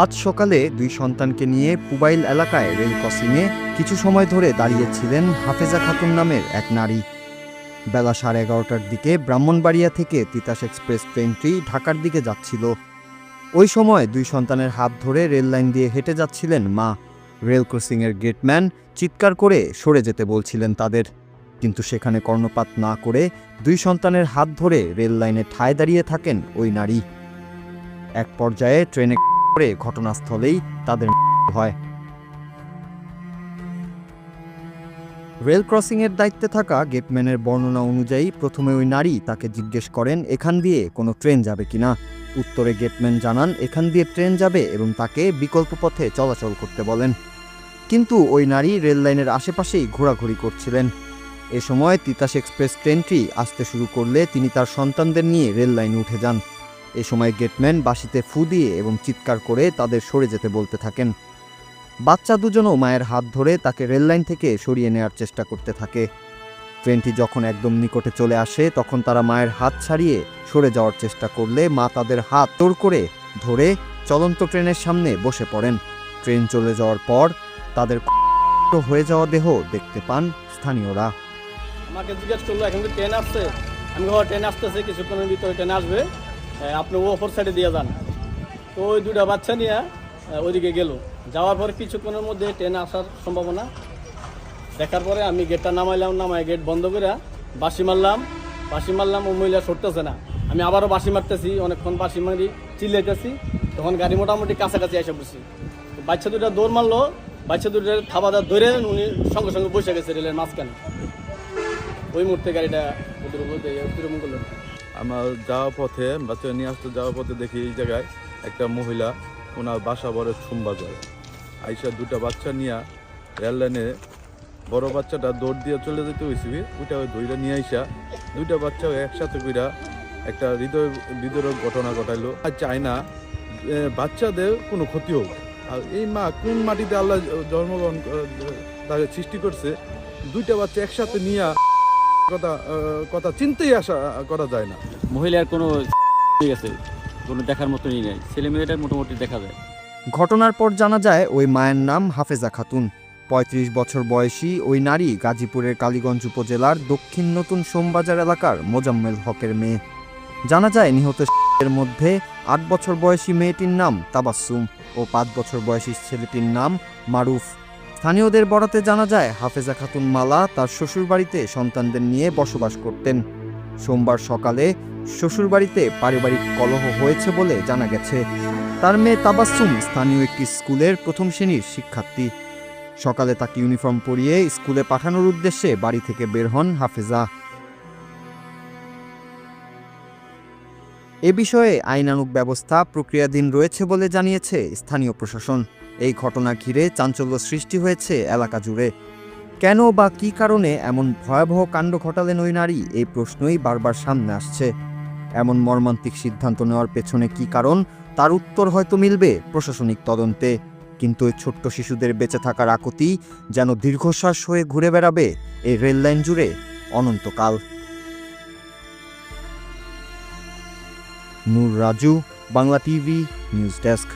আজ সকালে দুই সন্তানকে নিয়ে পুবাইল এলাকায় রেল ক্রসিংয়ে কিছু সময় ধরে দাঁড়িয়েছিলেন হাফেজা খাতুন নামের এক নারী। বেলা 11:30টার দিকে ব্রাহ্মণবাড়িয়া থেকে তিতাস এক্সপ্রেস ট্রেনটি ঢাকার দিকে যাচ্ছিল। ওই সময় দুই সন্তানের হাত ধরে রেল লাইন দিয়ে হেঁটে যাচ্ছিলেন মা। রেল ক্রসিংয়ের গেটম্যান চিৎকার করে সরে যেতে বলছিলেন তাদের, কিন্তু সেখানে কর্ণপাত না করে দুই সন্তানের হাত ধরে রেল লাইনে ঠায় দাঁড়িয়ে থাকেন ওই নারী। এক পর্যায়ে ট্রেনে করে ঘটনাস্থলেই তাদের মৃত্যু হয়। রেল ক্রসিংয়ের দায়িত্বে থাকা গেটম্যানের বর্ণনা অনুযায়ী প্রথমে ওই নারী তাকে জিজ্ঞেস করেন এখান দিয়ে কোনো ট্রেন যাবে কিনা। উত্তরে গেটম্যান জানান এখান দিয়ে ট্রেন যাবে এবং তাকে বিকল্প পথে চলাচল করতে বলেন। কিন্তু ওই নারী রেল লাইনের আশেপাশেই ঘোরাঘুরি করছিলেন। এ সময় তিতাস এক্সপ্রেস ট্রেনটি আসতে শুরু করলে তিনি তার সন্তানদের নিয়ে রেল লাইনে উঠে যান। এ সময় গেটম্যান বাঁশিতে ফু দিয়ে এবং চিৎকার করে তাদের সরে যেতে বলতে থাকেন। বাচ্চা দুজনও মায়ের হাত ধরে তাকে রেললাইন থেকে সরিয়ে নেওয়ার চেষ্টা করতে থাকে। ট্রেনটি যখন একদম নিকটে চলে আসে তখন তারা মায়ের হাত ছাড়িয়ে সরে যাওয়ার চেষ্টা করলে মা তাদের হাত জোর করে ধরে চলন্ত ট্রেনের সামনে বসে পড়েন। ট্রেন চলে যাওয়ার পর তাদের হয়ে যাওয়া দেহ দেখতে পান স্থানীয়রা। আমাকে জিজ্ঞেস করলো এখন তো ট্রেন আসছে, আমি ট্রেন আসতেছে কিছুক্ষণের ভিতরে ট্রেন আসবে, আপনি ও অপর সাইডে দিয়ে যান। তো ওই দুটা বাচ্চা নিয়ে ওইদিকে গেল। যাওয়ার পরে কিছুক্ষণের মধ্যে ট্রেন আসার সম্ভাবনা দেখার পরে আমি গেটটা নামাই গেট বন্ধ করে বাঁশি মারলাম ও মহিলা সরতেছে না। আমি আবারও বাঁশি মারতেছি, অনেকক্ষণ বাঁশি মারি চিল্লাইতেছি, তখন গাড়ি মোটামুটি কাছাকাছি এসে বসছি। বাচ্চা দুটা দৌড় মারলো, বাচ্চা দুটা থাবাদার ধরে উনি সঙ্গে সঙ্গে বসে গেছে রেলের মাঝখানে। ওই মুহূর্তে গাড়িটা অতিক্রম করলো। আমার যাওয়ার পথে বাচ্চা নিয়ে আসতে যাওয়ার পথে দেখি এই জায়গায় একটা মহিলা ওনার বাসা বড় বাজার আইসা দুটা বাচ্চা নিয়ে রেল লাইনে বড় বাচ্চাটা দৌড় দিয়ে চলে যেতে হয়েছিল, ওইটা ওই দইটা নিয়ে আইসা দুইটা বাচ্চা একসাথে কইরা একটা হৃদয় বিদরক ঘটনা ঘটাইলো। আর চায় না বাচ্চাদের কোনো ক্ষতি হোক। আর এই মা কোন মাটিতে আল্লাহ জন্মগ্রহণ তাকে সৃষ্টি করছে, দুইটা বাচ্চা একসাথে নিয়ে কথা চিন্তাই আশা করা যায় না। মহিলার কোনো কোনো দেখার মতনই নেই, ছেলে মেয়েটা মোটামুটি দেখা যায়। ঘটনার পর জানা যায় ওই মায়ের নাম হাফেজা খাতুন। ৩৫ বছর বয়সী ওই নারী গাজীপুরের কালীগঞ্জ উপজেলার দক্ষিণ নতুন সোমবাজার এলাকার মোজাম্মেল হকের মেয়ে। জানা যায় নিহতের মধ্যে ৮ বছর বয়সী মেয়েটির নাম তাবাসসুম ও ৫ বছর বয়সী ছেলেটির নাম মারুফ। স্থানীয়দের বরাতে জানা যায় হাফেজা খাতুন মালা তার শ্বশুরবাড়িতে সন্তানদের নিয়ে বসবাস করতেন। সোমবার সকালে শ্বশুরবাড়িতে পারিবারিক কলহ হয়েছে বলে জানা গেছে। তার মেয়ে তাবাসসুম স্থানীয় একটি স্কুলের প্রথম শ্রেণীর শিক্ষার্থী। সকালে তাকে ইউনিফর্ম পরিয়ে স্কুলে পাঠানোর উদ্দেশ্যে বাড়ি থেকে বের হন হাফেজা। এ বিষয়ে আইনানুগ ব্যবস্থা প্রক্রিয়াধীন রয়েছে বলে জানিয়েছে স্থানীয় প্রশাসন। এই ঘটনা ঘিরে চাঞ্চল্য সৃষ্টি হয়েছে এলাকা জুড়ে। কেন বা কী কারণে এমন ভয়াবহ কাণ্ড ঘটালেন ওই নারী, এই প্রশ্নই বারবার সামনে আসছে। এমন মর্মান্তিক সিদ্ধান্ত নেওয়ার পেছনে কী কারণ তার উত্তর হয়তো মিলবে প্রশাসনিক তদন্তে, কিন্তু ওই ছোট্ট শিশুদের বেঁচে থাকার আকুতি যেন দীর্ঘশ্বাস হয়ে ঘুরে বেড়াবে এই রেললাইন জুড়ে অনন্তকাল। Noor Raju, Bangla TV news desk.